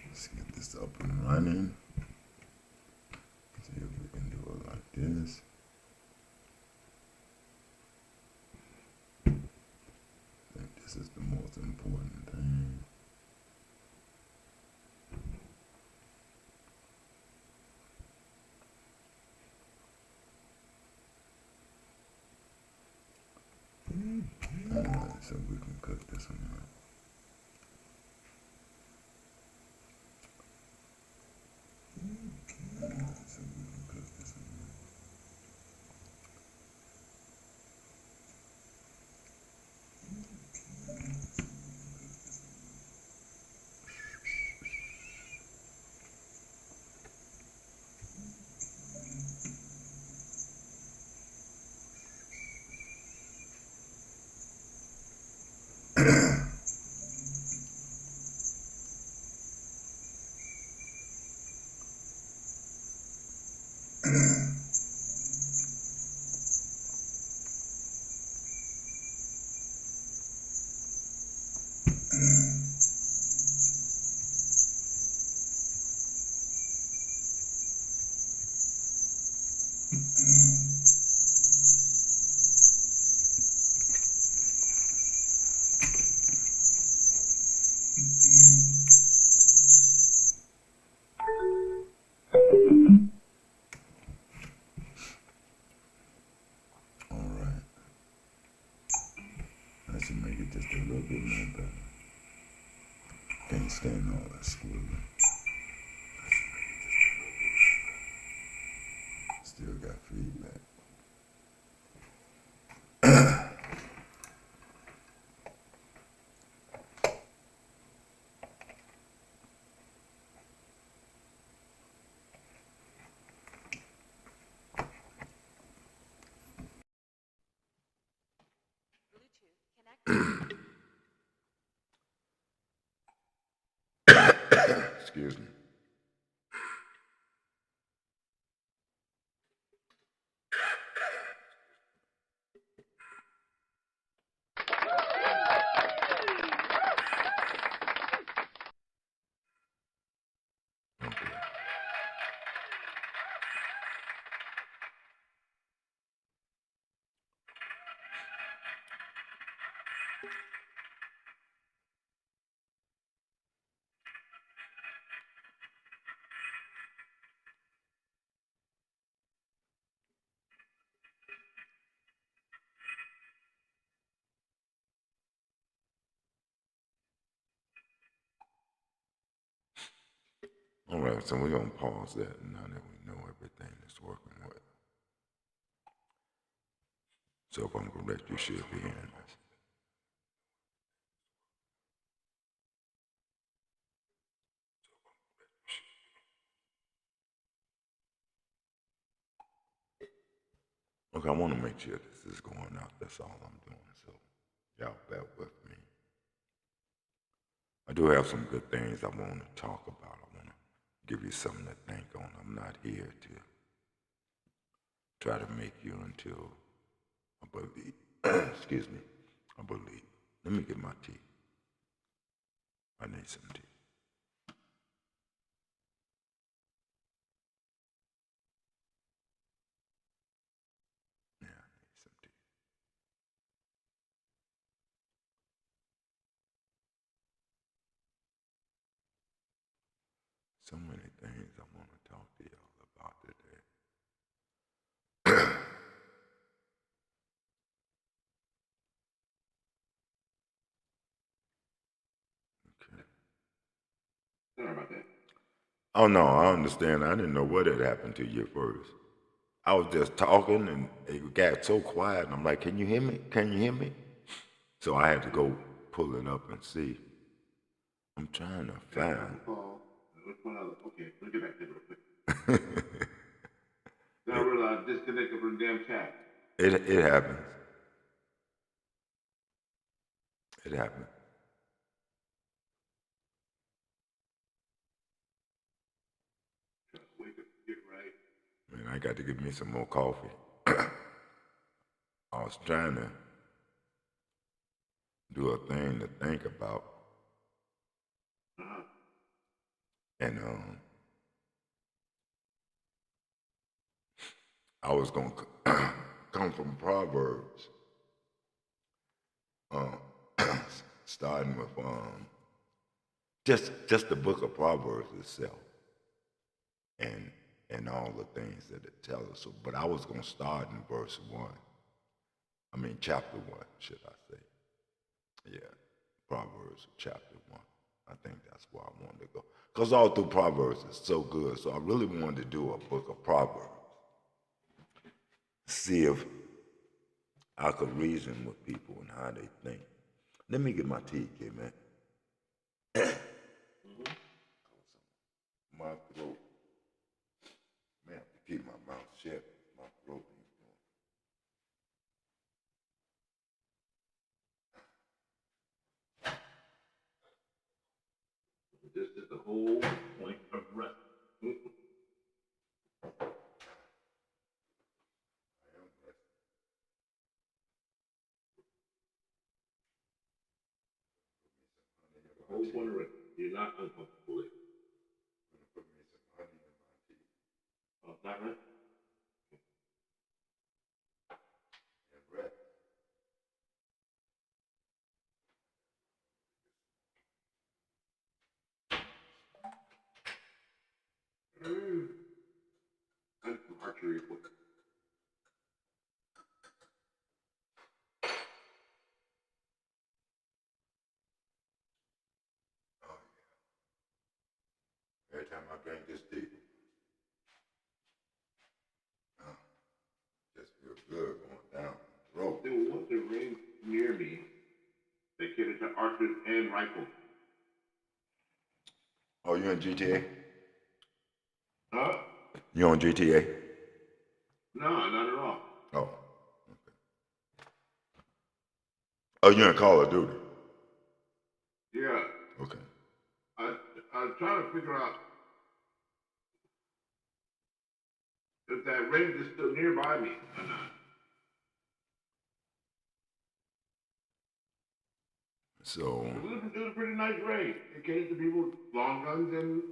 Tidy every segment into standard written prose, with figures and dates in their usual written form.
Let's get this up and running. See if we can do it like this. I think this is the most important thing. Alright, so we can cook this one up. Alright. That should make it just a little bit more better. Can't stand all that squiggling. Still got feedback. Excuse me. Okay. All right, so we're going to pause that now that we know everything is working well. So if I'm correct, you should be hearing this. Okay, I want to make sure this is going out. That's all I'm doing. So y'all bear with me. I do have some good things I want to talk about. I want to give you something to think on. I'm not here to try to make you into a believe. Excuse me. A believe. Let me get my tea. I need some tea. Yeah, I need some tea. So many things I want to talk to y'all about today. Okay. Sorry about that. Oh no, I understand. I didn't know what had happened to you at first. I was just talking and it got so quiet. And I'm like, can you hear me? Can you hear me? So I had to go pull it up and see. I'm trying to find. Okay, let's get back to it real quick. Then I realized disconnected from the damn chat. It happens. It happens. Wake up, get right. Man, I got to get me some more coffee. I was trying to do a thing to think about. And I was going to come from Proverbs, um, starting with just the book of Proverbs itself, and all the things that it tells us. So, but I was going to start in verse 1. I mean, chapter 1, should I say. Yeah, Proverbs chapter 1. I think that's where I wanted to go. Because all through Proverbs is so good. So I really wanted to do a book of Proverbs. See if I could reason with people and how they think. Let me get my tea, kid, man. My throat. Man, I have to keep my mouth shut. My throat ain't going. This is the whole point of rest. The whole point of rest. You're not uncomfortable. Put me some honey in my tea. Oh, not right? And rest. And some archery equipment. Oh, yeah. Every time I drink this tea, just feels good going down the throat. There was a range near me that catered to archers and rifles. Oh, you in GTA? Huh? You on GTA? No, not at all. Oh. Okay. Oh, you in Call of Duty? Yeah. Okay. I'm trying to figure out if that range is still nearby me or not. So. It was a pretty nice range. It catered to people with long guns and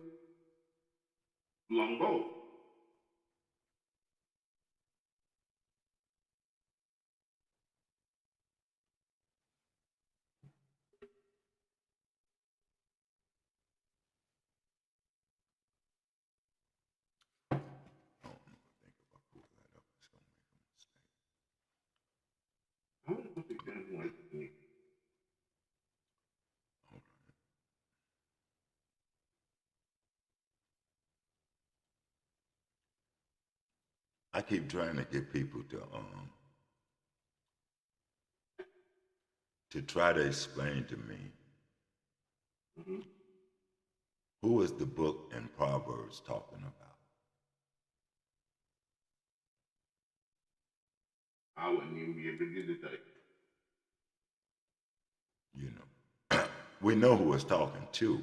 long bows. I don't know if it sounds like me. I keep trying to get people to try to explain to me who is the book in Proverbs talking about. I wouldn't even be able to get it to you. You know, we know who it's talking to,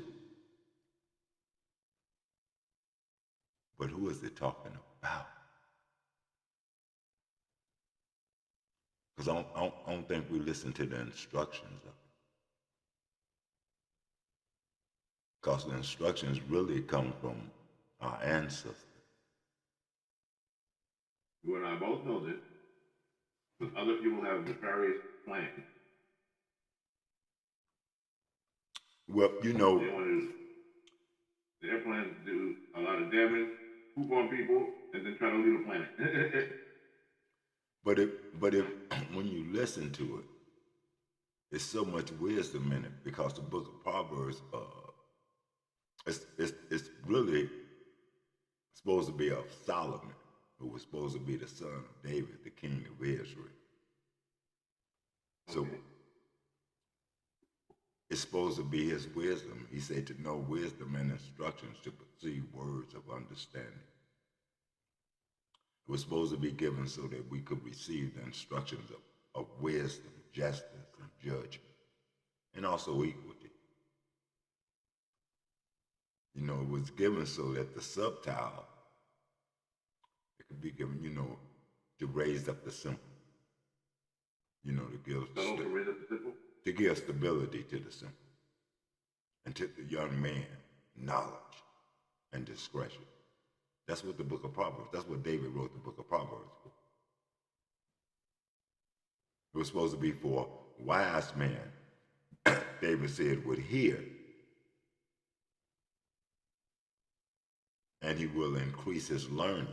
but who is it talking about? Because I don't think we listen to the instructions of it. Because the instructions really come from our ancestors. You and I both know this, but other people have nefarious plans. Well, you know, their plans do a lot of damage, poop on people, and then try to leave the planet. but if when you listen to it, there's so much wisdom in it because the book of Proverbs, it's really supposed to be of Solomon, who was supposed to be the son of David, the king of Israel. So it's supposed to be his wisdom. He said to know wisdom and instructions to perceive words of understanding. It was supposed to be given so that we could receive the instructions of wisdom, justice, and judgment, and also equity. You know, it was given so that the subtile, it could be given, you know, to raise up the simple. You know, to give. So to raise up the simple? to give stability to the simple, and to the young man, knowledge and discretion. That's what the book of Proverbs, that's what David wrote the book of Proverbs for. It was supposed to be for wise men, David said, would hear, and he will increase his learning,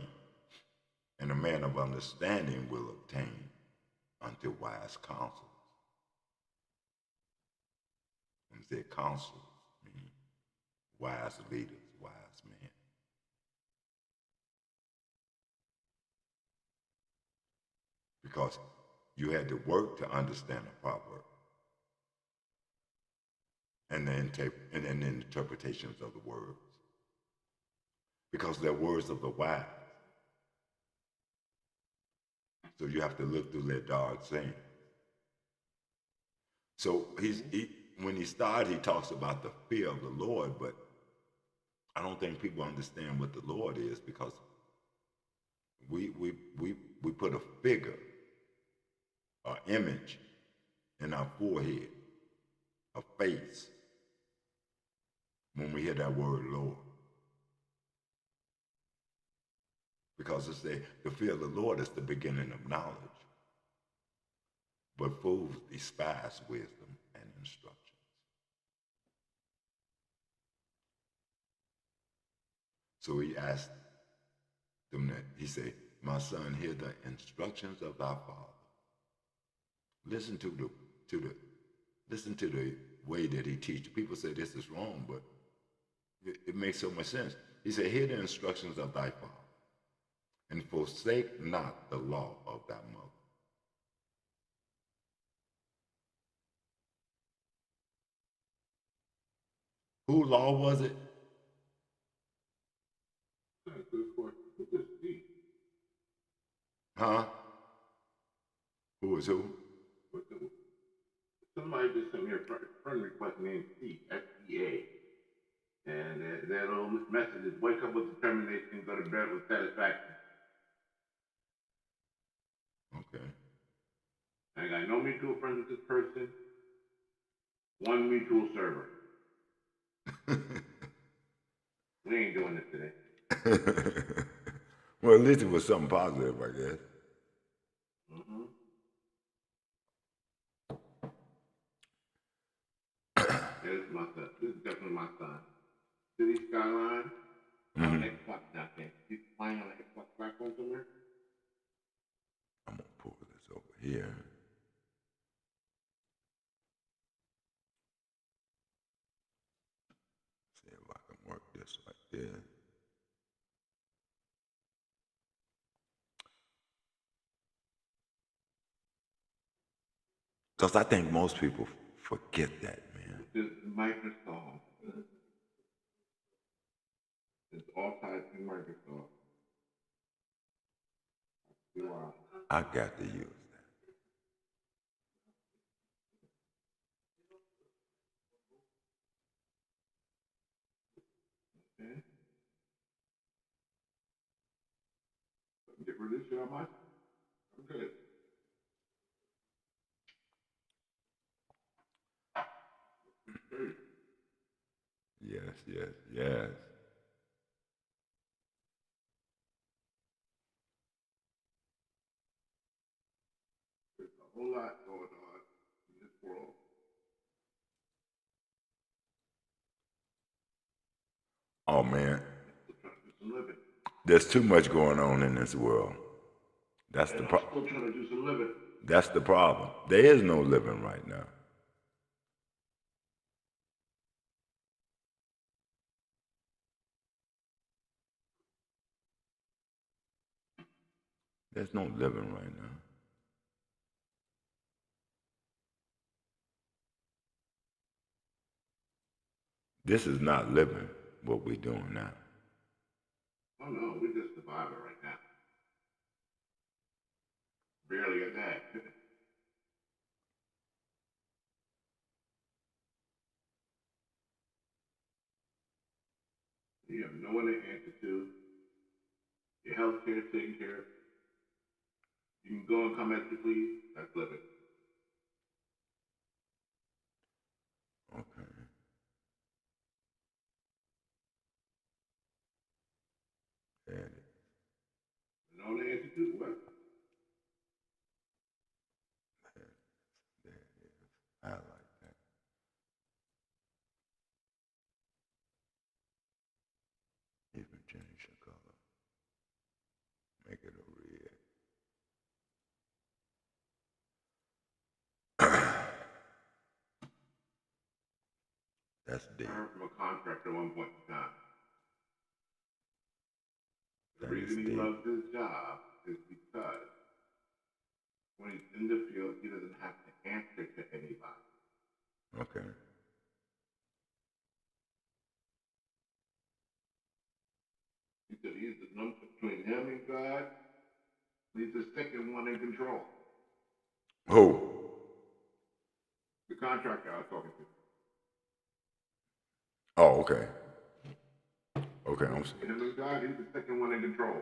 and a man of understanding will obtain unto wise counsel. And said counsel, meaning wise leaders, wise men. Because you had to work to understand a proverb and the interpretations of the words. Because they're words of the wise. So you have to look through their dark sayings. So when he started, he talks about the fear of the Lord, but I don't think people understand what the Lord is, because we put a figure, an image in our forehead, a face, when we hear that word Lord. Because it's the fear of the Lord is the beginning of knowledge. But fools despise wisdom and instructions. So he asked them that, he said, my son, hear the instructions of thy father. Listen to the way that he teaches. People say this is wrong, but it makes so much sense. He said, hear the instructions of thy father, and forsake not the law of thy mother. Whose law was it? Huh? Who was who? Somebody just sent me a friend request named Steve, S-E-A. And their little message is, wake up with determination, go to bed with satisfaction. Okay. I got no mutual friends with this person, one mutual server. We ain't doing this today. Well, at least it was something positive, I guess. Mm-hmm. Yeah, this is my son. This is definitely my son. City Skyline. Mm-hmm. Xbox now, okay. He's playing on the Xbox platform somewhere. I'm gonna pull this over here. See if I can work this like this. Because I think most people forget that, man. It's Microsoft. It's all tied to Microsoft. Wow. I got to use that. Okay. Get rid of this shit on my. I'm good. Yes, yes, yes. There's a whole lot going on in this world. Oh man, Still trying to do some living. there's too much going on in this world. That's the problem. Still trying to do some living. That's the problem. There is no living right now. There's no living right now. This is not living, what we're doing now. Oh no, we're just surviving right now. Barely at that. You have no one to answer to. Your health care is taken care of. You can go and come as you please. That's living. What? There it is. I like that. Even change the color. Make it a red. That's I deep. heard from a contractor at one point in time. The That is reason he deep. loves his job is because when he's in the field, he doesn't have to answer to anybody. Okay. He said he's the number between him and God. He's the second one in control. Who? The contractor I was talking to. Oh, okay. Okay, I'm Him and God, he's the second one in control.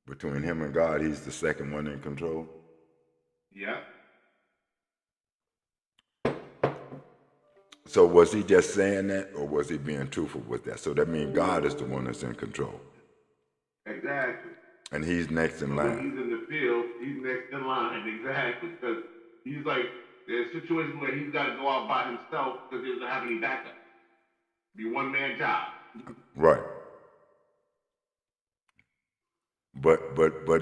between him and God, he's the second one in control. Yeah. So was he just saying that, or was he being truthful with that? So that means God is the one that's in control, Exactly. and he's next in So when line. he's in the field, he's next in line. Exactly. Because he's like, there's situations where he's got to go out by himself because he doesn't have any backup. Be one man job. Right. But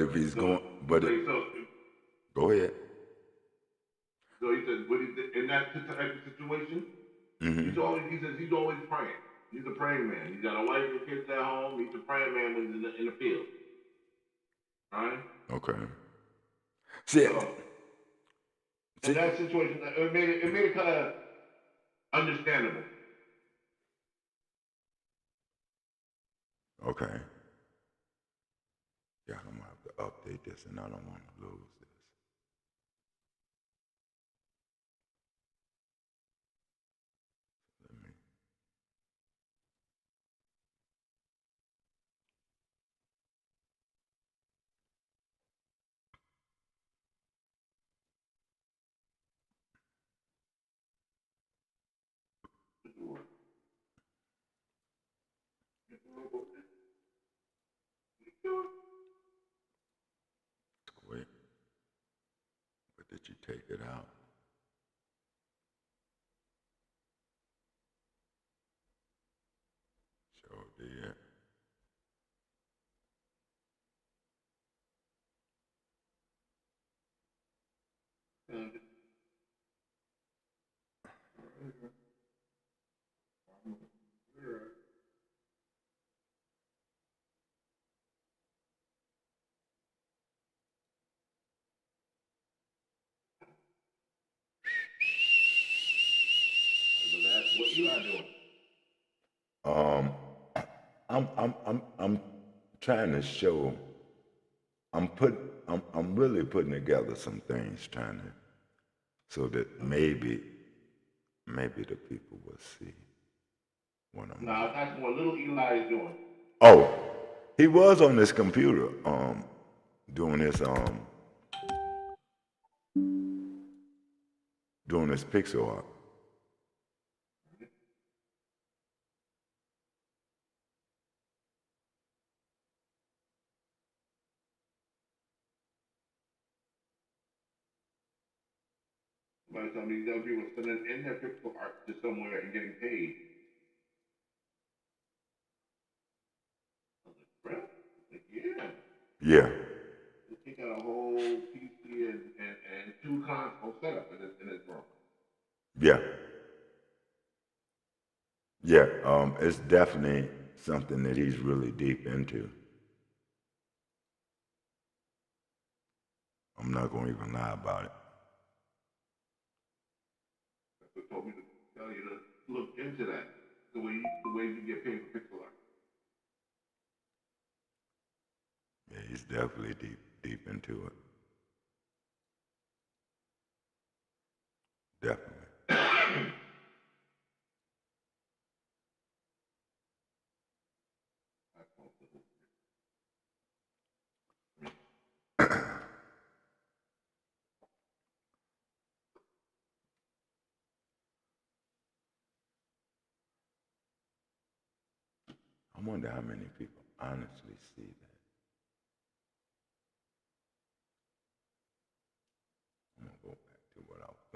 if he's going, but like, go ahead. So he said, but in that type of situation, Mm-hmm. he says he's always praying. He's a praying man. He's got a wife and kids at home. He's a praying man when he's in the field. All right. Okay. See, So, in that situation, it made it kind of understandable. okay. Yeah, I'm gonna have to update this, and I don't want to lose this. Let me. Wait. But did you take it out? Sure did. What you are doing? Um, I'm trying to show. I'm really putting together some things, trying to, so that maybe the people will see what I'm No, I was doing. asking what little Eli is doing. Oh, he was on this computer, doing this pixel art. By the time these young people sending in their pixel art to somewhere and getting paid. I was like, bro? Like, yeah. Yeah, He got a whole PC and two console setup in his room. yeah, yeah. It's definitely something that he's really deep into. I'm not gonna even lie about it. That's what told me to tell you to look into that. The way you get paid for pixel art. Yeah, he's definitely deep into it. Definitely. I wonder how many people honestly see that.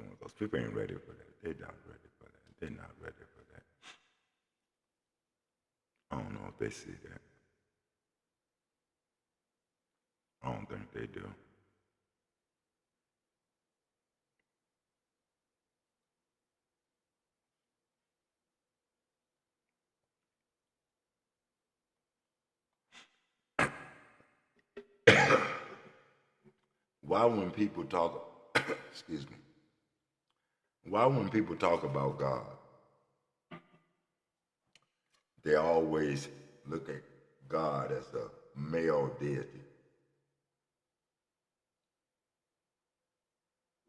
doing because people ain't ready for that. They're not ready for that. They're not ready for that. I don't know if they see that. I don't think they do. Why when people talk, excuse me, why when people talk about God, they always look at God as a male deity?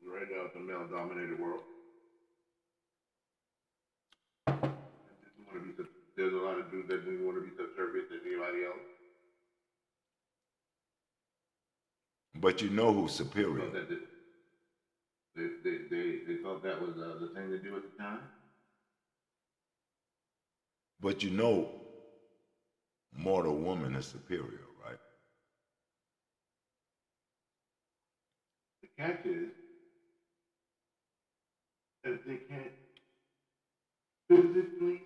Right now, it's a male-dominated world. There's a lot of dudes that didn't want to be subservient to anybody else. But you know who's superior. They thought that was the thing to do at the time. But you know, mortal woman is superior, right? The catch is that they can't physically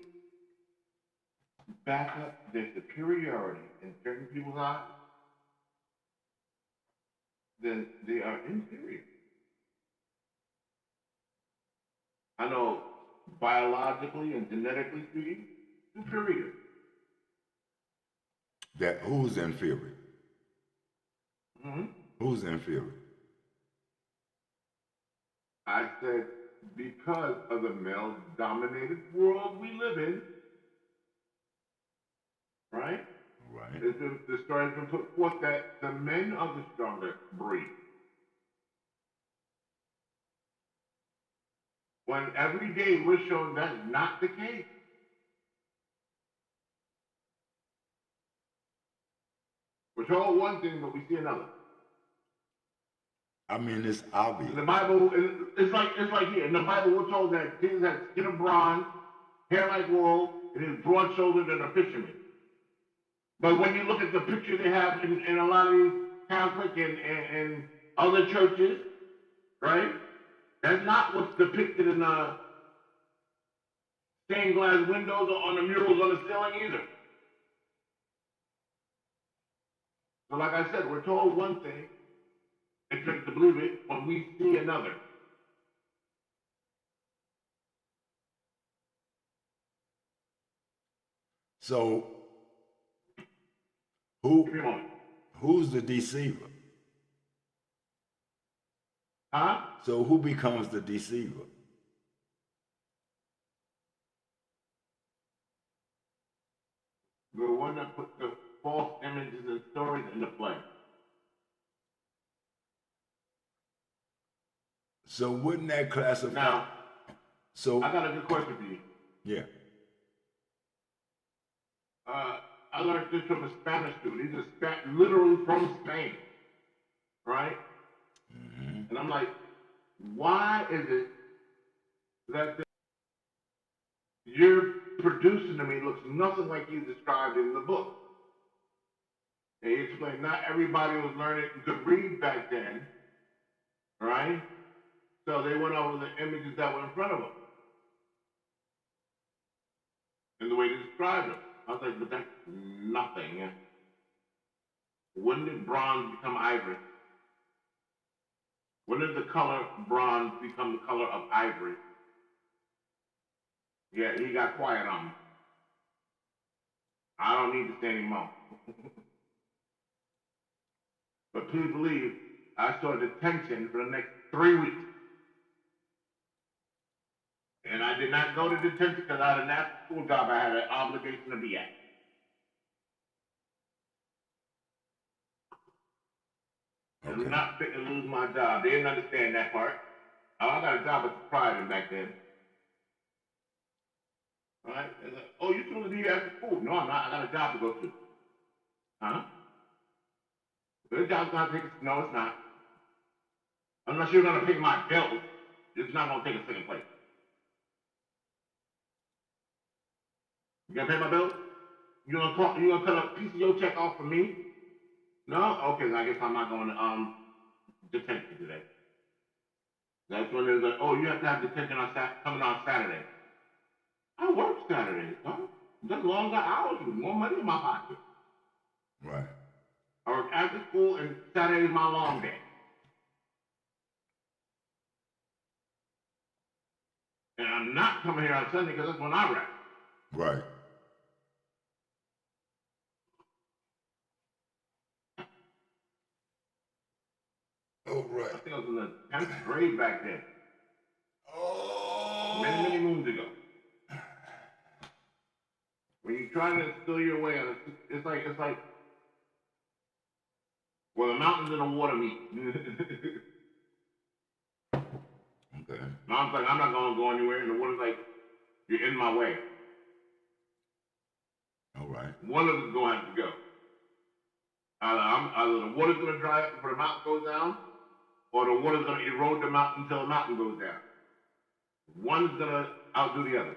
back up their superiority in certain people's eyes, then they are inferior. I know biologically and genetically speaking, superior. That who's inferior? Mm-hmm. Who's inferior? I said because of the male-dominated world we live in, right? Right. The story has been put forth that the men are the stronger breed. When every day we're shown that's not the case. We're told one thing, but we see another. I mean, it's obvious. In the Bible, it's like here. In the Bible, we're told that Jesus had skin of bronze, hair like wool, and is broad-shouldered and a fisherman. But when you look at the picture they have in a lot of these Catholic and other churches, right? That's not what's depicted in the stained glass windows or on the murals on the ceiling either. So like I said, we're told one thing, expect to believe it when we see another. So who's the deceiver? Huh? So who becomes the deceiver? The one that put the false images and stories into play. So wouldn't that classify? Now, so I got a good question for you. Yeah. I learned this from a Spanish student. He's literally from Spain, right? Mm-hmm. And I'm like, why is it that you're producing to me looks nothing like you described in the book? And he explained not everybody was learning to read back then, right? So they went over the images that were in front of them and the way they described them. I was like, but that's nothing. When did bronze become ivory? When did the color bronze become the color of ivory? Yeah, he got quiet on me. I don't need to say anymore. But please believe, I saw detention for the next 3 weeks. And I did not go to detention because I had a national school job I had an obligation to be at. Okay. I'm not fit to lose my job. They didn't understand that part. Oh, I got a job at the Pride back then. All right? Like, oh, you're supposed to be after school. No, I'm not. I got a job to go to. Huh? The job's not taking. No, it's not. Unless you're going to pay my bills, it's not going to take a second place. You going to pay my bills? You going to cut a piece of your check off for me? No? Okay, then I guess I'm not going to detention today. That's when there's like, oh, you have to have detention coming on Saturday. I work Saturdays, huh? Just longer hours with more money in my pocket. Right. I work after school and Saturday is my long day. And I'm not coming here on Sunday because that's when I rest. Right. Oh, right. I think I was in the 10th grade back then. Oh. Many, many moons ago. When you try to instill your way on it, it's like, well, the mountains and the water meet. Okay. Mom's like, I'm not going to go anywhere, and the water's like, you're in my way. All right. One of us is going to have to go. Either the water's going to dry up before the mountain goes down, or the water's going to erode the mountain until the mountain goes down. One's going to outdo the other.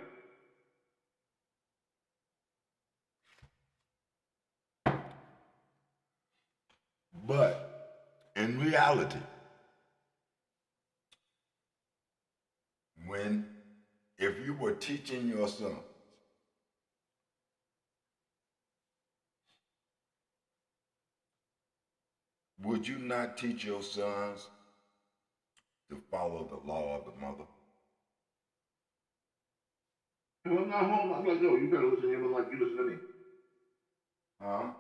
But in reality, if you were teaching your sons, would you not teach your sons to follow the law of the mother? If I'm not home, I'm like, yo, you better listen to him like you listen to me. Huh?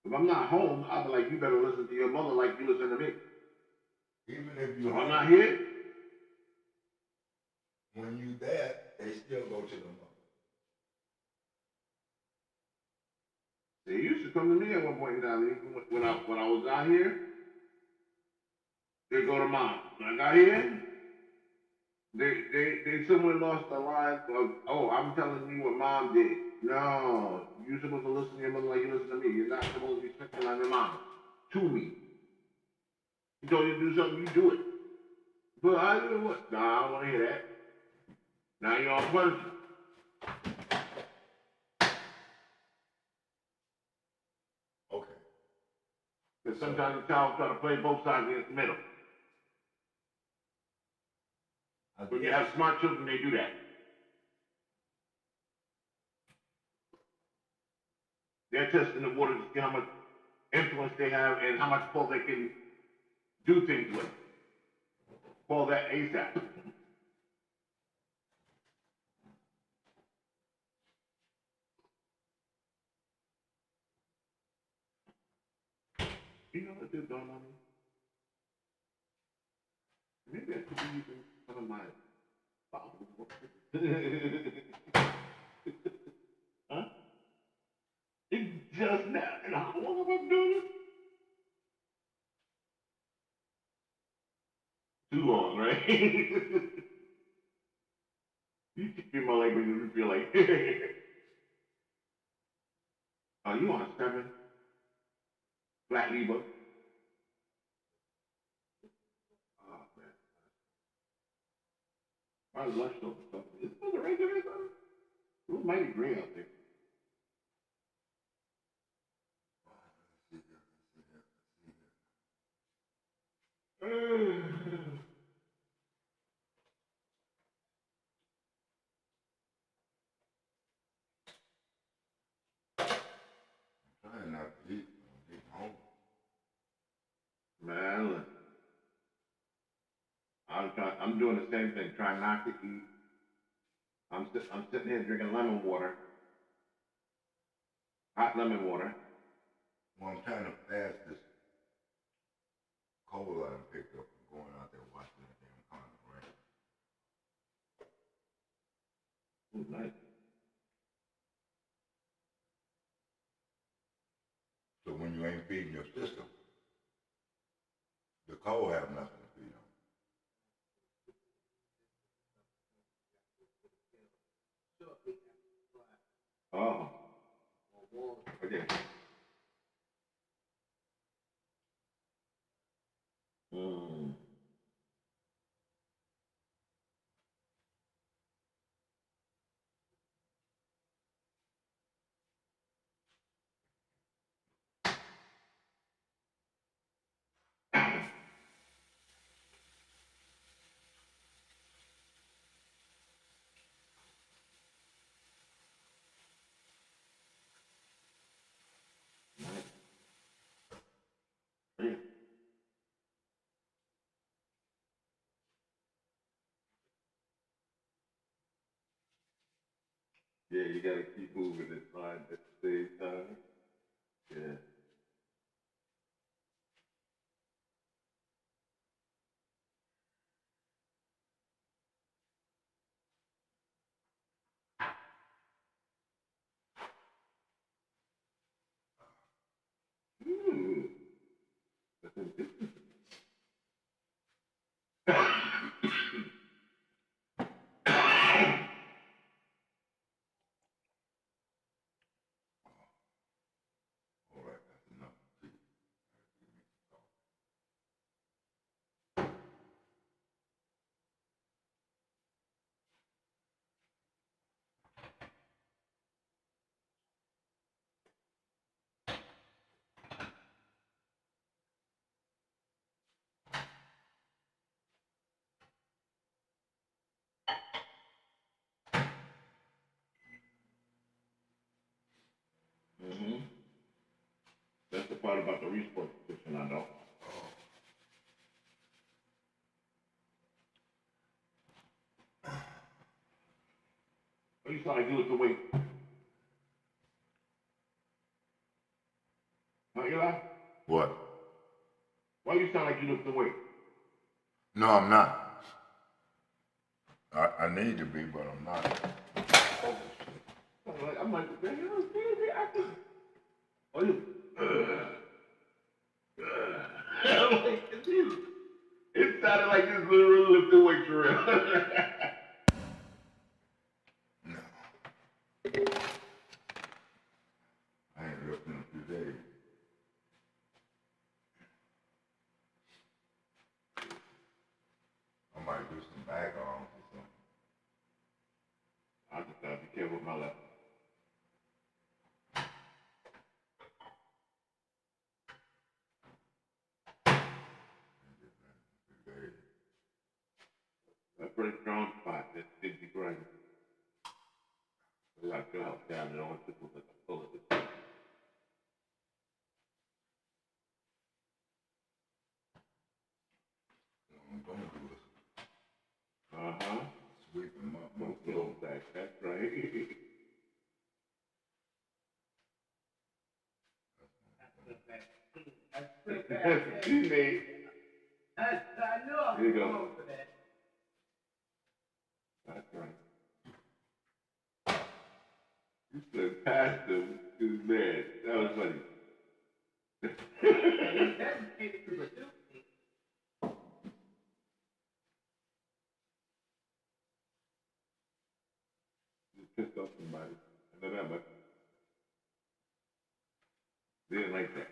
If I'm not home, I'll be like, you better listen to your mother like you listen to me. Even if you're if I'm not here, when you there, they still go to the mother. they used to come to me at one point in time. When I was out here, they go to mom. When I got here, they somewhere lost the line of, oh, I'm telling you what mom did. No, you're supposed to listen to your mother like you listen to me. You're not supposed to be spitting on your mom. To me. He told you to do something, you do it. But I do what? Nah, I don't want to hear that. Now you're on punishment. Okay. Because sometimes the child try to play both sides against the middle. When you have smart children, they do that. They're testing the water to see how much influence they have and how much pull they can do things with. Call that ASAP. You know what they've done on me? Maybe I could be using some of my bottles. Huh? It's just now, and how long have I done it? Too long, right? You feel my language and you feel like, are you on a 7? Black Libra? Oh, man. My lunch over something. Is it supposed to rain today, son? It was mighty green out there. Trying not to eat. I'm getting hungry. Man, look. I'm doing the same thing, trying not to eat. I'm sitting here drinking lemon water. Hot lemon water. Well, I'm trying to pass this coal I picked up from going out there watching that damn condom, right? Ooh, nice. So when you ain't feeding your system, the coal have nothing to feed on. Oh. Okay. Mm. Yeah, you gotta keep moving this line at the same time. Yeah. Ooh. All right, that's enough. Mm-hmm. That's the part about the resport position, I know. What you trying to do with the weight? Huh, Eli? What? Why you sound like you lift the weight? No, I'm not. I need to be, but I'm not. I'm like, what the hell is this? I can. Oh, you. I'm like, it sounded like this literally lifting weights for real. No, I ain't lifting in a few days. I might do some back arms or something. I just gotta be careful with my left. That's a pretty strong spot. That's 50 grams. We got your help down there. I want to put the full of it. What I'm gonna do is Uh-huh. sweep them up No on the flow floor. back. That's right. That's what you made. Here you go. That's right. You said past him too bad. That was funny. Just pissed off somebody. I know that much. They didn't like that.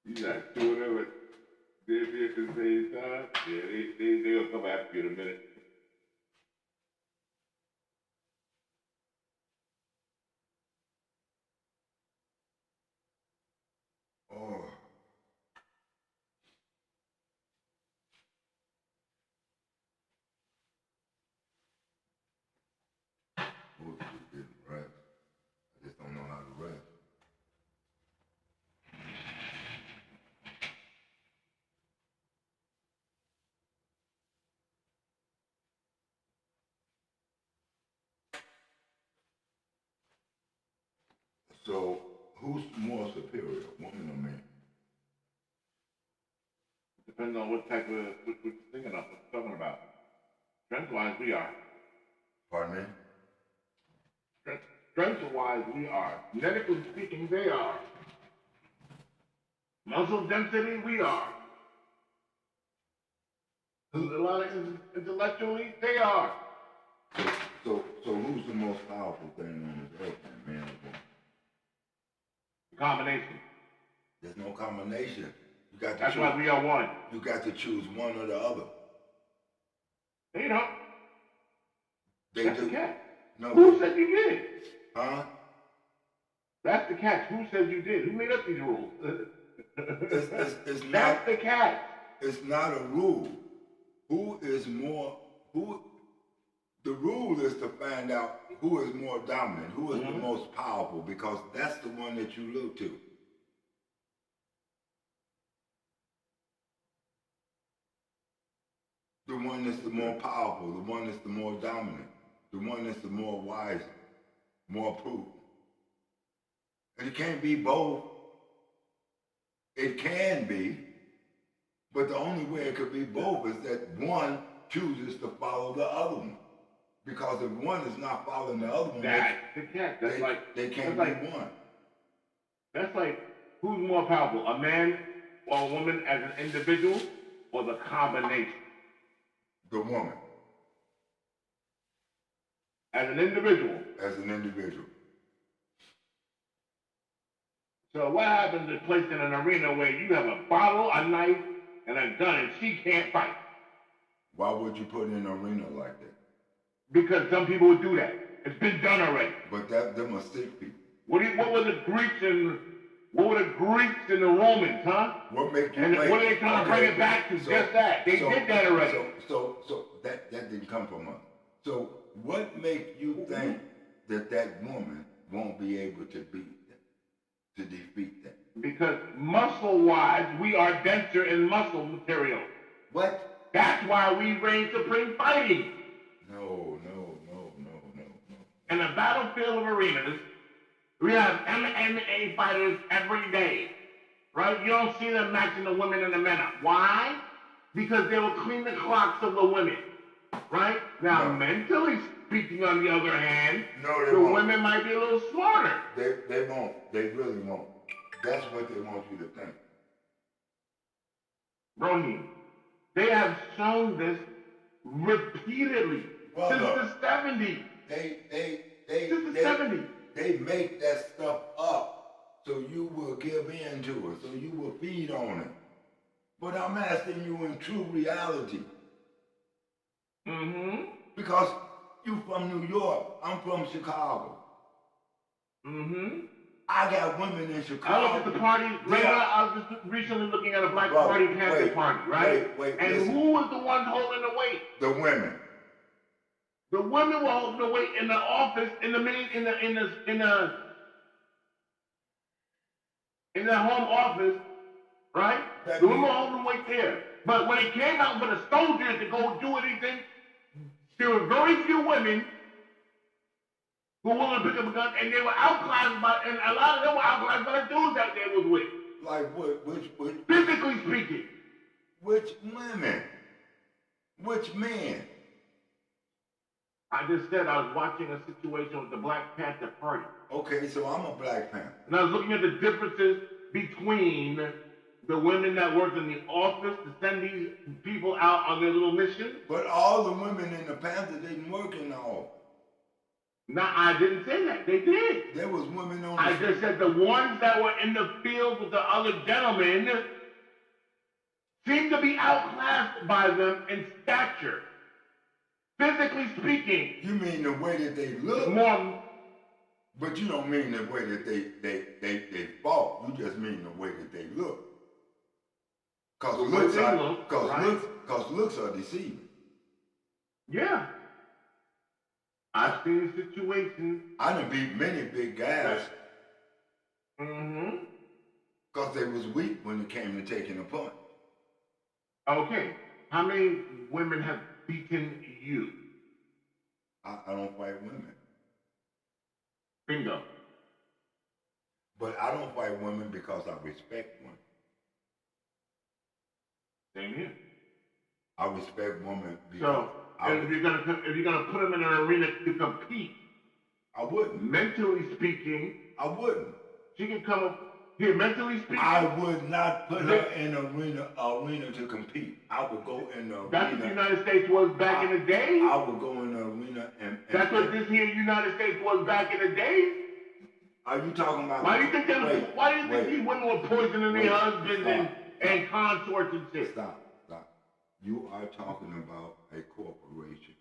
You got two of them did this at the same time. Yeah, they'll come after you in a minute. Oh, supposed to be getting rest. I just don't know how to rest. So, who's more superior, woman or man? Depends on what type of, what you're thinking of, what you're talking about. Strength-wise, we are. Pardon me? Strength-wise, we are. Genetically speaking, they are. Muscle density, we are. A lot of intellectually, they are. So who's the most powerful thing on this earth, man or woman? The combination. There's no combination. You got to That's choose. why we are one. You got to choose one or the other. You know, They that's do. the catch. No. Who said you did? Huh? That's the catch. Who said you did? Who made up these rules? It's not. That's the catch. It's not a rule. Who is more? Who? The rule is to find out who is more dominant, who is the most powerful, because that's the one that you look to. The one that's the more powerful, the one that's the more dominant, the one that's the more wise, more prudent. And it can't be both. It can be, but the only way it could be both is that one chooses to follow the other one. Because if one is not following the other one, they can't be one. That's like, who's more powerful, a man or a woman as an individual, or the combination? The woman. As an individual. As an individual. So what happens is placed in an arena where you have a bottle, a knife, and a gun, and she can't fight? Why would you put in an arena like that? Because some people would do that. It's been done already. But them are sick people. What were the Greeks and the Romans, huh? What make you and think? What are they trying to bring it back to? Just that. They did that already. So that didn't come from us. So what make you think that woman won't be able to beat them, to defeat them? Because muscle-wise, we are denser in muscle material. What? That's why we reign supreme fighting. No. In the battlefield of arenas, we have MMA fighters every day, right? You don't see them matching the women and the men up. Why? Because they will clean the clocks of the women, right? Now, mentally speaking, on the other hand, the women might be a little smarter. They won't. They really won't. That's what they want you to think. Rohim, they have shown this repeatedly since the 70s. Since the 70s. They make that stuff up so you will give in to it, so you will feed on it. But I'm asking you in true reality. Mm-hmm. Because you from New York, I'm from Chicago. Mm-hmm. I got women in Chicago. I look at the party, I was just recently looking at a Black Party Panther party, right? And listen. Who was the one holding the weight? The women. The women were holding the weight in the office, in the home office, right? The women were holding the weight there. But when it came out for the soldiers to go do anything, there were very few women who were willing to pick up a gun, and they were outclassed and a lot of them were outclassed by the dudes that they was with. Like what? Which? Physically speaking. Which women? Which men? I just said I was watching a situation with the Black Panther Party. Okay, so I'm a Black Panther. And I was looking at the differences between the women that worked in the office to send these people out on their little mission. But all the women in the Panther didn't work in the office. No, I didn't say that. They did. There was women on the I just said the ones that were in the field with the other gentlemen seemed to be outclassed by them in stature. Physically speaking. You mean the way that they look? More. But you don't mean the way that they fought. You just mean the way that they look. Because looks are deceiving. Yeah. I've seen situations. I done beat many big guys. Mm-hmm. Because they was weak when it came to taking a punch. Okay. How many women have beaten you? I don't fight women. Bingo. But I don't fight women because I respect women. Same here. I respect women because so if you're gonna put them in an arena to compete, I wouldn't. Mentally speaking, I wouldn't. She can come up here. Mentally speaking, I would not put her in an arena to compete. I would go in the arena. That's what the United States was back in the day. I would go in the arena and that's what this here United States was back in the day. Are you talking about? Why do you think these women were poisoning their husbands and consorts and shit? Stop. You are talking about a corporation.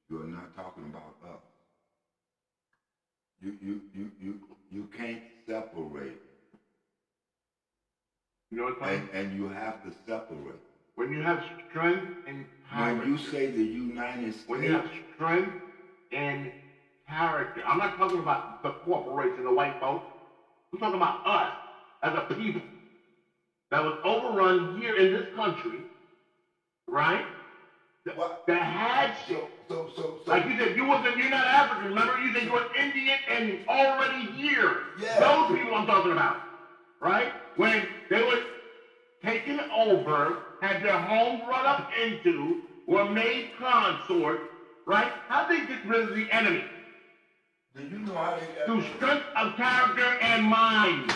You are not talking about us. You can't separate. You know what I'm saying? And you have to separate. When you have strength and character. When you say the United States. When you have strength and character. I'm not talking about the corporation, the white folks. I'm talking about us as a people that was overrun here in this country, right? that had shit. Like you said, you're not African. Remember, you said you were Indian and already here. Yeah. Those people I'm talking about, right? When they were taken over, had their homes run up into, were made consorts, right? How they get rid of the enemy? Do you know how they got through strength of character and mind.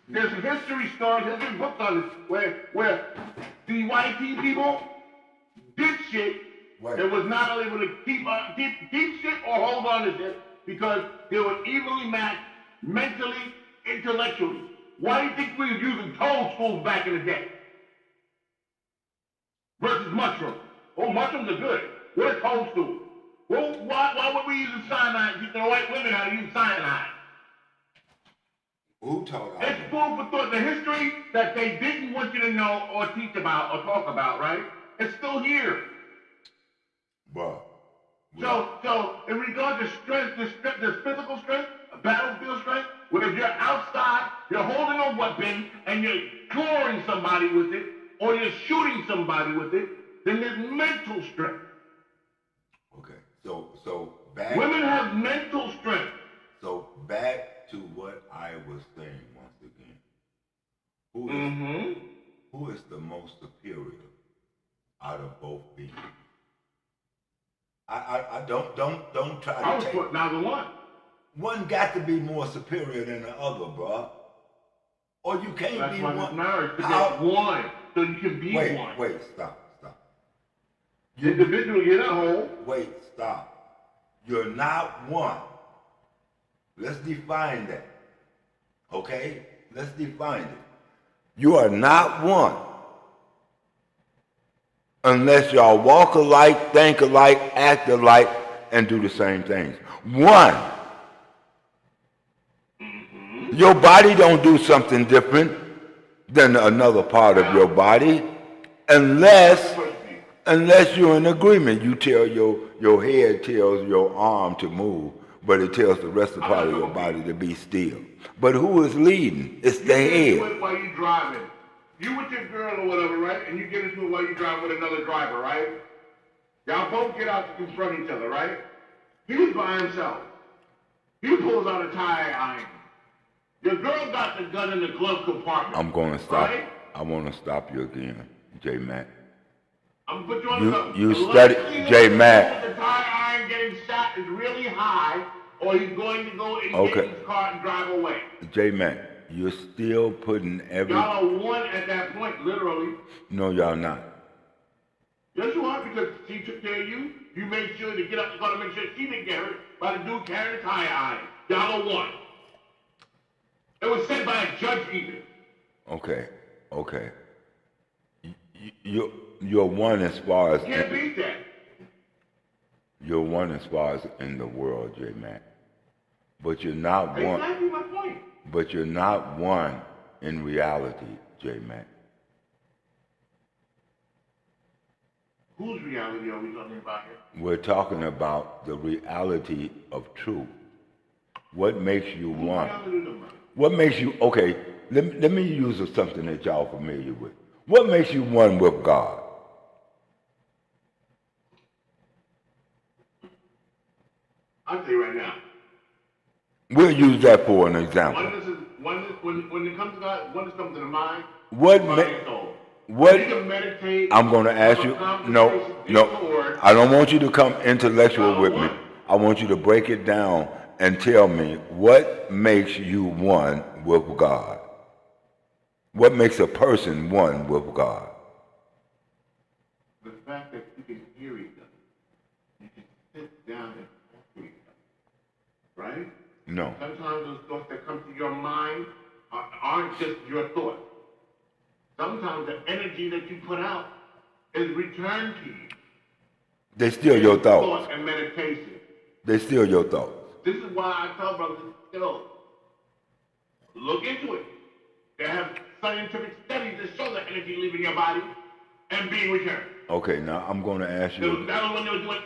There's history stories, history books on this, where the white people did shit that was not able to keep shit or hold on to shit because they were evenly matched mentally, intellectually. Why do you think we were using toadstools back in the day? Versus mushrooms. Oh, mushrooms are good. What are toadstools? Well, why were we using cyanide, teaching the white women how to use cyanide? Who taught It's food for thought. The history that they didn't want you to know or teach about or talk about, right? It's still here. Bro. So in regard to strength, there's physical strength, battlefield strength, where if you're outside, you're holding a weapon and you're clawing somebody with it, or you're shooting somebody with it, then there's mental strength. Okay. So back. Women have mental strength. So back to what I was saying once again. Who is the most superior out of both beings? I don't try to I was putting out the one. One got to be more superior than the other, bro. Or you can't That's be why one. it's marriage, to get one, so you can be one. Wait, stop. Individually, you're not whole. Wait, stop. You're not one. Let's define that. Okay? Let's define it. You are not one. Unless y'all walk alike, think alike, act alike, and do the same things. One. Your body don't do something different than another part of your body unless you're in agreement. You tell your head tells your arm to move, but it tells the rest of the part of your body to be still. But who is leading? It's the head. You do it while you're driving. You with your girl or whatever, right? And you get into it while you're driving with another driver, right? Y'all both get out to confront each other, right? He's by himself. He pulls out a tire iron. Your girl got the gun in the glove compartment. I'm going to stop. Right? I want to stop you again, J Mac. I'm going to put you on you study, J Mac. The tire iron getting shot is really high, or he's going to go and get in his car and drive away. J Mac, you're still putting every. Y'all are one at that point, literally. No, y'all not. Yes, you are, because she took care of you. You made sure to get up the car to make sure she didn't get hurt by the dude carrying the tire iron. Y'all are one. It was said by a judge even. Okay. You're one as far as. You can't beat that. You're one as far as in the world, J Mac. But you're not one. Exactly my point. But you're not one in reality, J Mac. Whose reality are we talking about here? We're talking about the reality of truth. What makes you one? What makes you, okay, let me use something that y'all familiar with. What makes you one with God? I'll tell you right now. We'll use that for an example. When it comes to God, oneness comes to the mind, What you can meditate. I'm going to ask you, no, I don't want you to come intellectual with me. I want you to break it down and tell me what makes you one with God. What makes a person one with God? The fact that you can hear each other. You can sit down and talk to each other. Right? No. Sometimes those thoughts that come to your mind aren't just your thoughts. Sometimes the energy that you put out is returned to you. They steal your thoughts. Thought and meditation. They steal your thoughts. This is why I tell brothers, look into it. They have scientific studies that show the energy leaving your body and being returned. Okay, now I'm going to ask you. That was when they were doing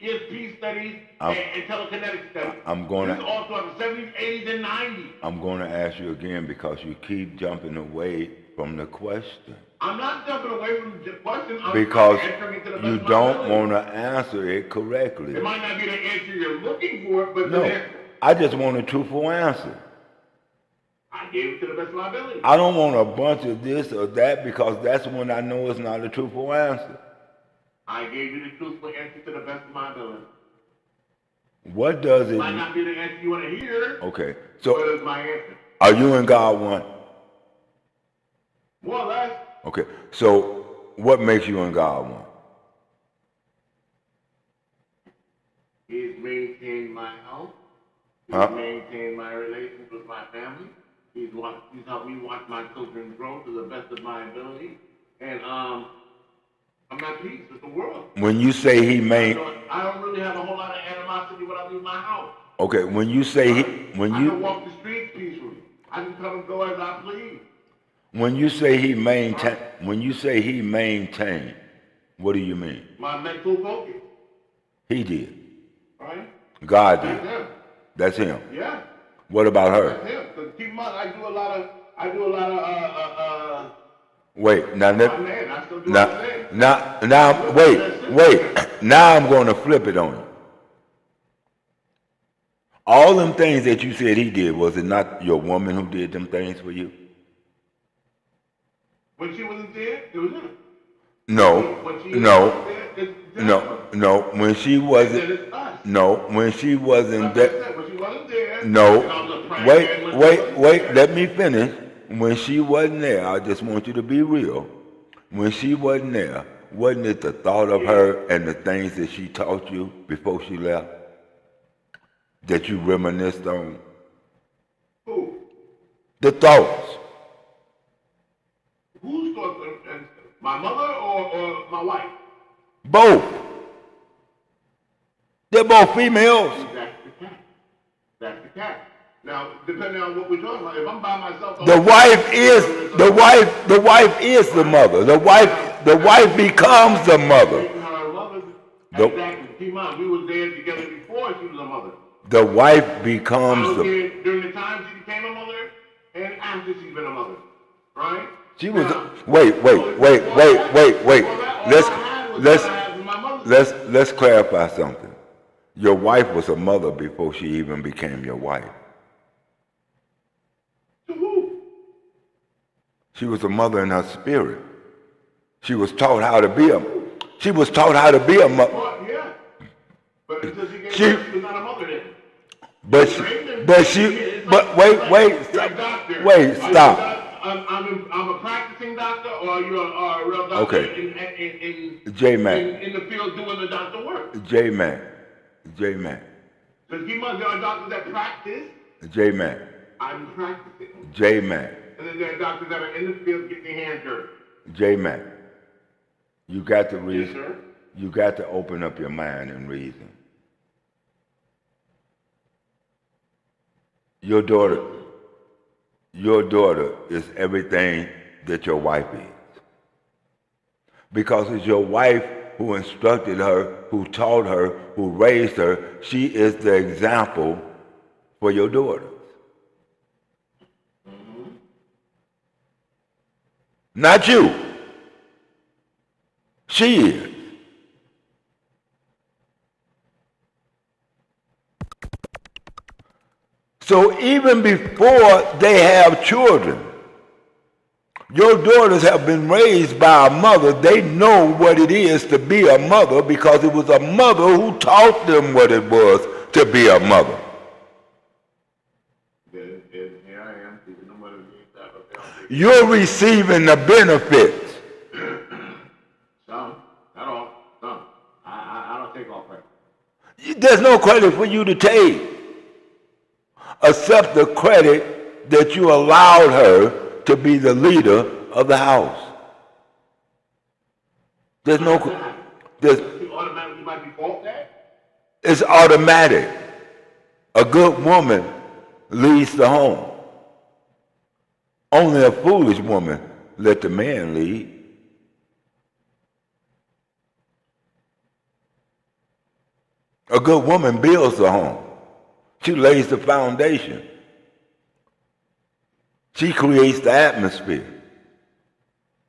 ESP studies and telekinetic studies. This is all throughout the 70s, 80s, and 90s. I'm going to ask you again because you keep jumping away from the question. I'm not jumping away from the question. Because I'm answering it to the best you of my don't ability. want to answer it correctly. It might not be the answer you're looking for, but No, the answer. I just want a truthful answer. I gave it to the best of my ability. I don't want a bunch of this or that because that's when I know it's not a truthful answer. I gave you the truthful answer to the best of my ability. What does it might not be the answer you want to hear. Okay, But so it's my answer. are you and God one? More or less. Okay, so what makes you and God one? He's maintained my health. He's maintained my relations with my family. He's helped me watch my children grow to the best of my ability. And I'm not peace with the world. When you say he made, I don't really have a whole lot of animosity when I leave my house. Okay, when you say I can walk the streets peacefully. I can come and go as I please. When you say he maintained, what do you mean? My mental focus. He did. Right? God did. That's him. That's him. Yeah. What about her? That's him. Because keep in mind, I do a lot of Wait, now wait. Now I'm going to flip it on you. All them things that you said he did, was it not your woman who did them things for you? When she wasn't there, it was him. No. When she no. When she wasn't. No. When she wasn't there. When she wasn't there. No. Wait. Let me finish. When she wasn't there, I just want you to be real. When she wasn't there, wasn't it the thought of her and the things that she taught you before she left that you reminisced on? Who? The thoughts. Whose thoughts? My mother or my wife? Both. They're both females. That's the cat. Now, depending on what we're talking about, if I'm by myself, the wife is the mother. The wife becomes the mother. Exactly. Keep in mind, we was there together before she was a mother. The wife becomes during the time she became a mother and after she's been a mother, right? She was. Wait. Let's clarify something. Your wife was a mother before she even became your wife. She was a mother in her spirit. She was taught how to be a mother. Yeah. But until she gave birth, she was not a mother then. Wait, stop. I'm a practicing doctor, or you're a real doctor in the field doing the doctor work? J-Man. Because keep in mind, there are doctors that practice. J-Man. I'm practicing. J-Man. And then there are doctors that are in the field getting their hands dirty. J-Man. You got to reason. Yes, sir. You got to open up your mind and reason. Your daughter is everything that your wife is. Because it's your wife who instructed her, who taught her, who raised her. She is the example for your daughters. Mm-hmm. Not you. She is. So even before they have children, your daughters have been raised by a mother. They know what it is to be a mother because it was a mother who taught them what it was to be a mother. Here I am. You're receiving the benefits. Some, not all, some. I don't take all credit. There's no credit for you to take. Except the credit that you allowed her to be the leader of the house. There's no. Automatically by default that? It's automatic. A good woman leads the home. Only a foolish woman let the man lead. A good woman builds the home. She lays the foundation. She creates the atmosphere.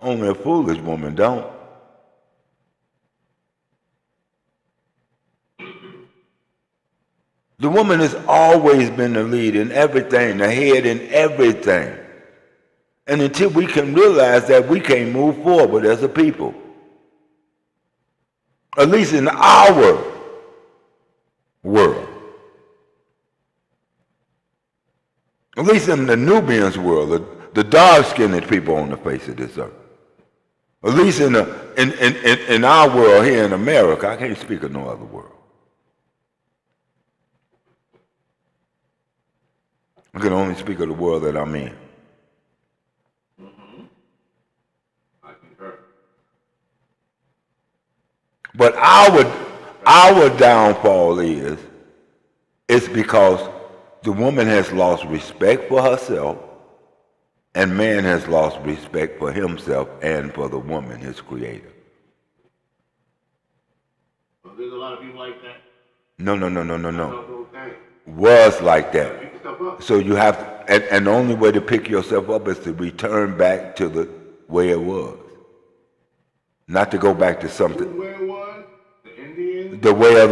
Only a foolish woman don't. The woman has always been the lead in everything, the head in everything. And until we can realize that, we can't move forward as a people. At least in our world. At least in the Nubians' world, the dark-skinned people on the face of this earth. At least in our world here in America. I can't speak of no other world. I can only speak of the world that I'm in. I concur. But our downfall is, it's because the woman has lost respect for herself, and man has lost respect for himself and for the woman, his creator. Well, there's a lot of people like that. No. Was like that. So you have to, and the only way to pick yourself up is to return back to the way it was. Not to go back to something. The way it was, the Indians. The way of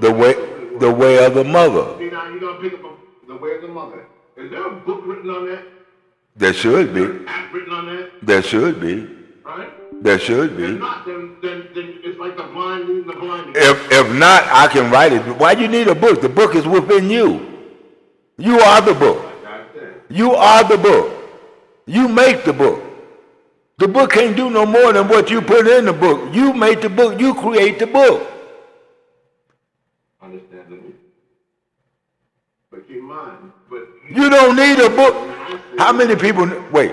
the way of the mother. See, now you're gonna pick up the way of the mother. Is there a book written on that? There should be. An act written on that? There should be. Right? There should be. If not, then it's like the blind leading the blind. If not, I can write it. Why do you need a book? The book is within you. You are the book. You are the book. You make the book. The book can't do no more than what you put in the book. You make the book. You create the book. Understandable. But keep in mind, you don't need a book. How many people? Wait.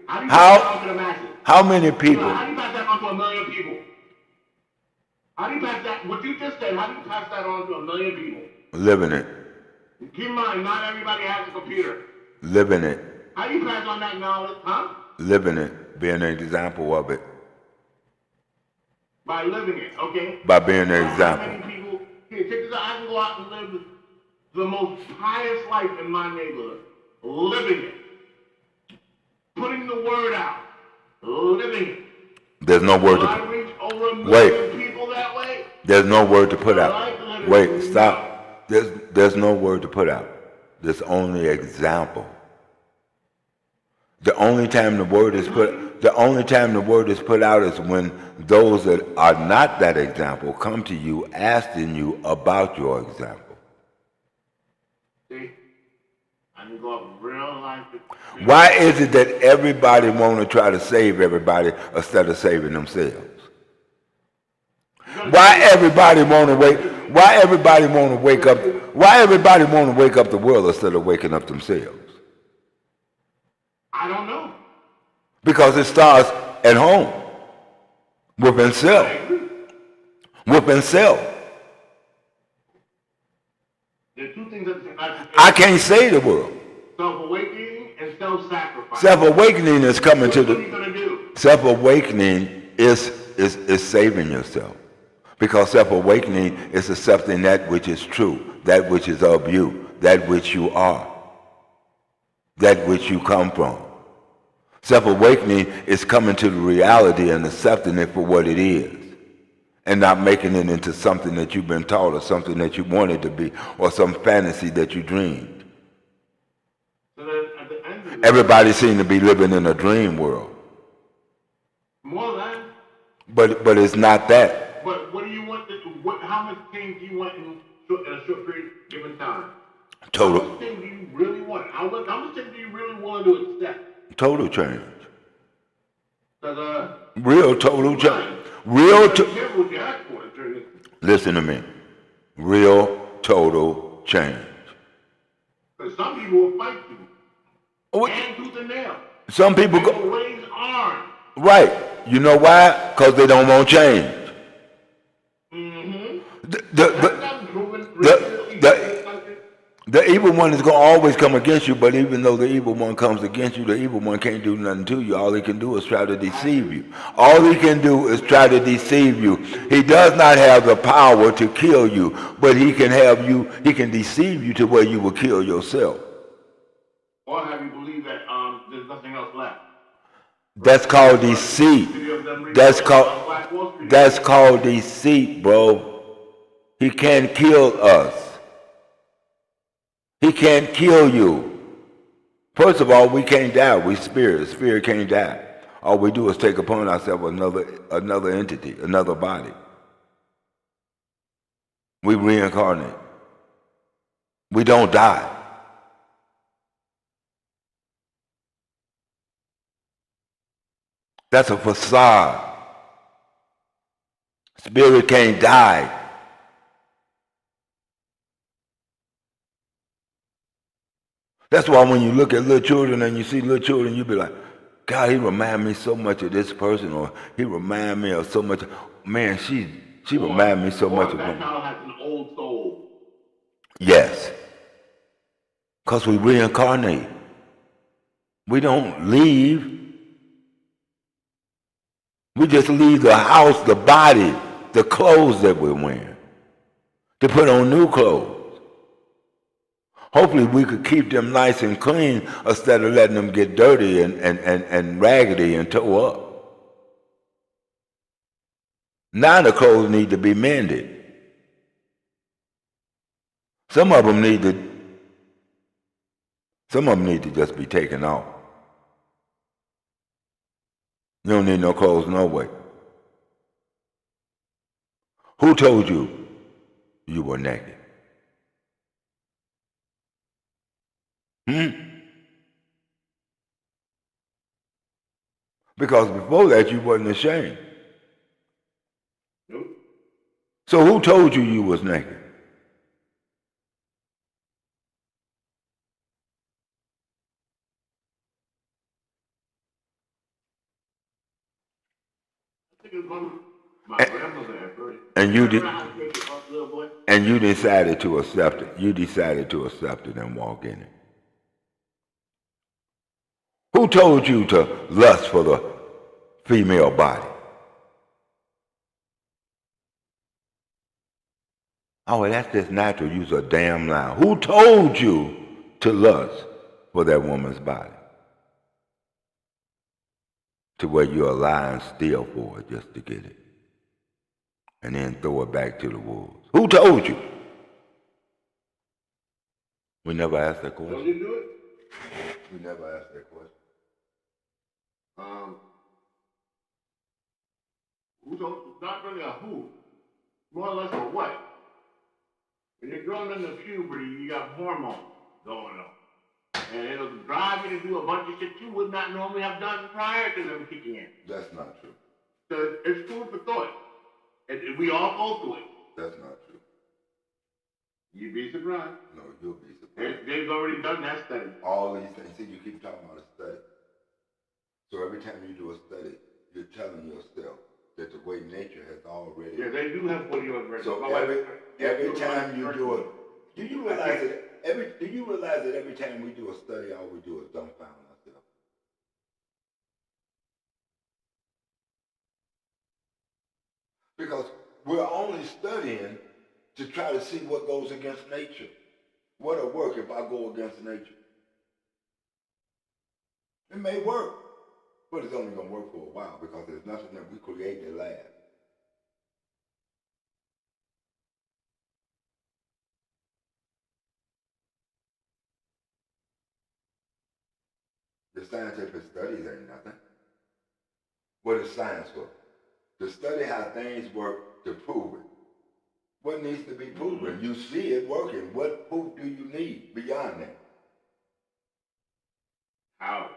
How many people? How do you pass that on to a million people? How do you pass that? What you just said. How do you pass that on to a million people? Living it. Keep in mind, not everybody has a computer. Living it. How do you pass on that knowledge, huh? Living it. Being an example of it. By living it, okay? By being an example. How many people, here, check this out, I can go out and live the most pious life in my neighborhood. Living it. Putting the word out. Living it. There's no word to I reach over a million people that way? There's no word to put out. Wait, stop. There's no word to put out. There's only example. The only time the word is put out is when those that are not that example come to you asking you about your example. See? I can go up real life. Why is it that everybody want to try to save everybody instead of saving themselves? Why everybody want to wake up the world instead of waking up themselves? I don't know. Because it starts at home. Within self. Within self. There are two things that I can't save the world. Self-awakening and self-sacrifice. Self-awakening is coming to the... What are you going to do? Self-awakening is saving yourself. Because self-awakening is accepting that which is true, that which is of you, that which you are, that which you come from. Self-awakening is coming to the reality and accepting it for what it is, and not making it into something that you've been taught or something that you wanted to be or some fantasy that you dreamed. So then at the end of everybody seems to be living in a dream world. More than. But it's not that. But what do you want? How much change do you want in a short period given time? Total. How much change do you really want? How much change do you really want to accept? Total change. Real total change. Listen to me. Real total change. Because some people will fight you. And tooth and nail. Some people go raise arms. Right. You know why? Because they don't want change. The evil one is going to always come against you, but even though the evil one comes against you, the evil one can't do nothing to you. All he can do is try to deceive you. All he can do is try to deceive you. He does not have the power to kill you, but he can deceive you to where you will kill yourself. Or have you believe that there's nothing else left? That's called deceit. That's called deceit, bro. He can't kill us. He can't kill you. First of all, we can't die. We spirit. Spirit can't die. All we do is take upon ourselves another entity, another body. We reincarnate. We don't die. That's a facade. Spirit can't die. That's why when you look at little children and you see little children, you be like, God, he remind me so much of this person, or he remind me of so much. Man, she remind me so much of that child has an old soul. Yes. Because we reincarnate. We don't leave. We just leave the house, the body, the clothes that we're wearing, to put on new clothes. Hopefully we could keep them nice and clean instead of letting them get dirty and raggedy and toe up. Now the clothes need to be mended. Some of them need to just be taken off. You don't need no clothes no way. Who told you you were naked? Because before that you wasn't ashamed. Nope. So who told you was naked? My grandmother had first. And you decided to accept it. You decided to accept it and walk in it. Who told you to lust for the female body? Oh, well, that's just natural. You's a damn lie. Who told you to lust for that woman's body? To where you're lying still for it just to get it. And then throw it back to the wolves. Who told you? We never asked that question. Don't you do it? We never asked that question. Who told? Not really a who. More or less a what. When you're growing into puberty, you got hormones going on. And it'll drive you to do a bunch of shit you would not normally have done prior to them kicking in. That's not true. So it's food for thought. And we all go through it. That's not true. You'd be surprised. No, you'll be surprised. They've already done that study. All these things. See, you keep talking about a study. So every time you do a study, you're telling yourself that the way nature has already... Yeah, they do have what you have read. So every time you do it... Do you realize that every time we do a study, all we do is dumbfound ourselves? Because we're only studying to try to see what goes against nature. What'll work if I go against nature? It may work, but it's only going to work for a while because there's nothing that we create that lasts. The scientific studies ain't nothing. What is science for? To study how things work, to prove it. What needs to be proven? You see it working. What proof do you need beyond that? How?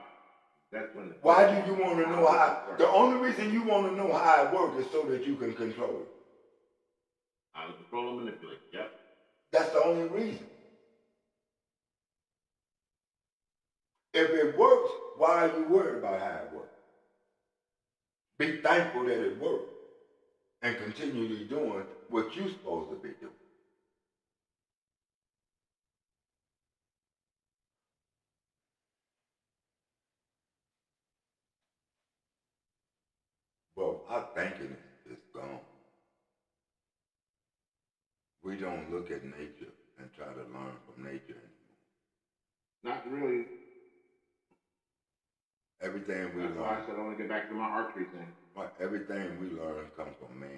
That's when. Why do you want to know how? The only reason you want to know how it works is so that you can control it. How to control and manipulate. Yep. That's the only reason. If it works, why are you worried about how it works? Be thankful that it worked and continue doing what you're supposed to be doing. Well, our thinking is gone. We don't look at nature and try to learn from nature anymore. Not really. everything we learn. That's why I said I want to get back to my archery thing. Everything we learn comes from man.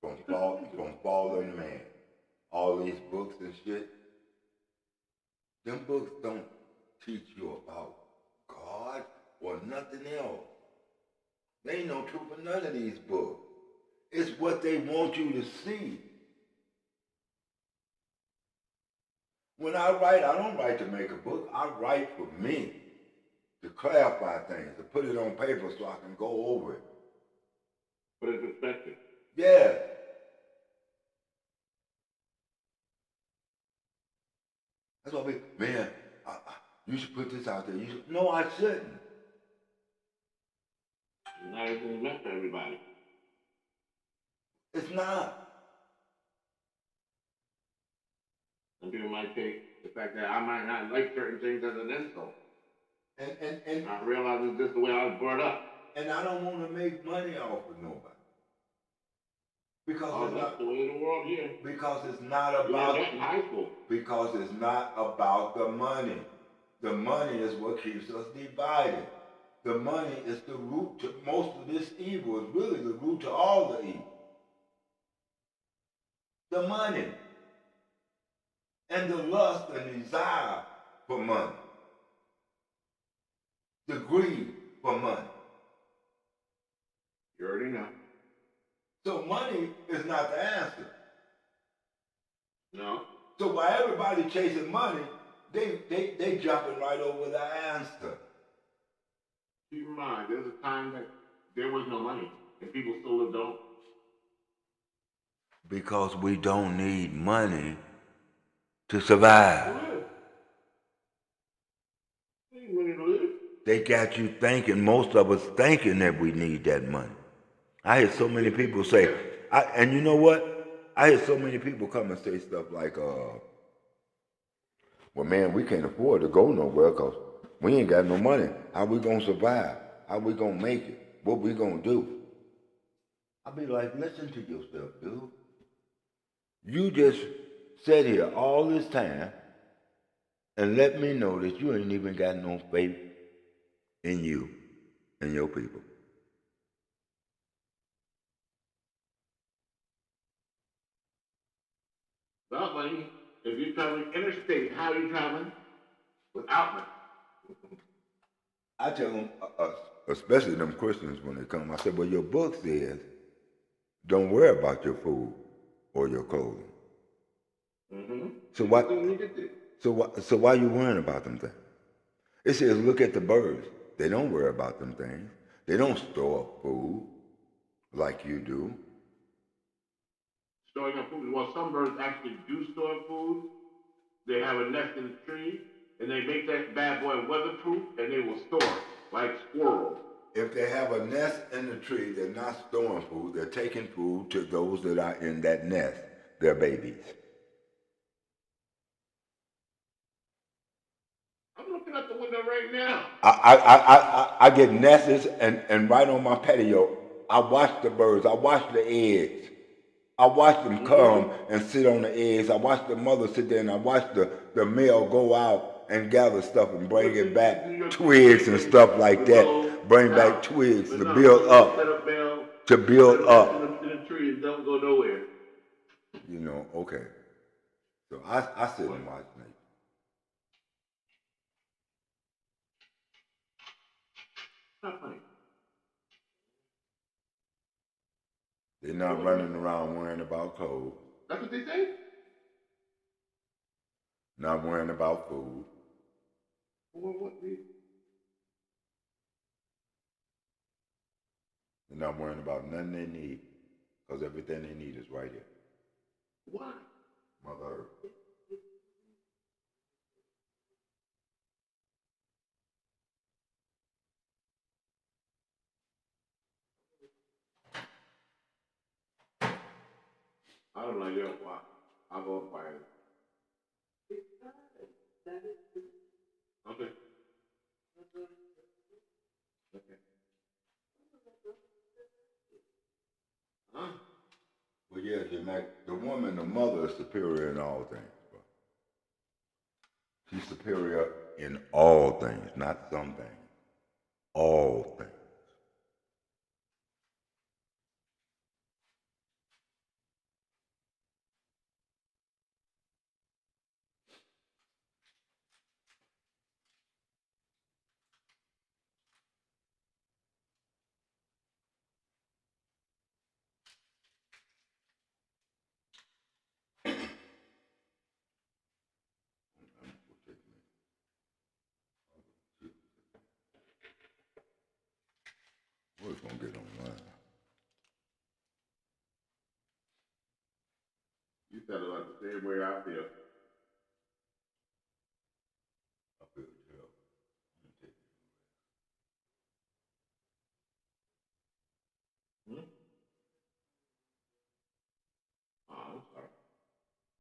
From fallen man. All these books and shit, them books don't teach you about God or nothing else. There ain't no truth in none of these books. It's what they want you to see. When I write, I don't write to make a book. I write for me, to clarify things, to put it on paper so I can go over it. Put it in perspective. Yeah. That's what man, you should put this out there. You should. No, I shouldn't. Not everything's meant for everybody. It's not. Some people might take the fact that I might not like certain things as an insult. And I realize it's just the way I was brought up. And I don't want to make money off of nobody. Because that's the way of the world here. Because it's not about in high school. Because it's not about the money. The money is what keeps us divided. The money is the root to most of this evil. It's really the root to all the evil. The money. And the lust and desire for money. The greed for money. You already know. So money is not the answer. No. So while everybody chasing money, they jumping right over the answer. Keep in mind, there's a time that there was no money and people still lived on. Because we don't need money to survive. They got you thinking, most of us thinking that we need that money. I hear so many people say, and you know what? I hear so many people come and say stuff like, well, man, we can't afford to go nowhere because we ain't got no money. How we going to survive? How we going to make it? What we going to do? I'll be like, listen to yourself, dude. You just sat here all this time and let me know that you ain't even got no faith in you and your people. Without money, if you're traveling interstate, how are you traveling? Without money. I tell them, especially them Christians when they come, I said, well, your book says, don't worry about your food or your clothing. Mm-hmm. So why are you worrying about them things? It says, look at the birds. They don't worry about them things. They don't store up food like you do. Storing up food. Well, some birds actually do store food. They have a nest in a tree, and they make that bad boy weatherproof, and they will store it, like squirrels. If they have a nest in the tree, they're not storing food. They're taking food to those that are in that nest, their babies. I'm looking out the window right now. I get nests, and right on my patio, I watch the birds. I watch the eggs. I watch them come and sit on the eggs. I watch the mother sit there, and I watch the male go out and gather stuff and bring it back, twigs and stuff like that. Bring back twigs to build up. To build up. In the tree and don't go nowhere. You know, okay. So I sit and watch nature. Not funny. They're not running around worrying about clothes. That's what they say? Not worrying about food. What? They're not worrying about nothing they need, because everything they need is right here. Why? Mother Earth. I don't know yet why. I'll go quiet. Okay. Okay. Huh? Well, yeah, the woman, the mother is superior in all things. Bro. She's superior in all things, not some things, all things. We're gonna get online. You said it like the same way out there.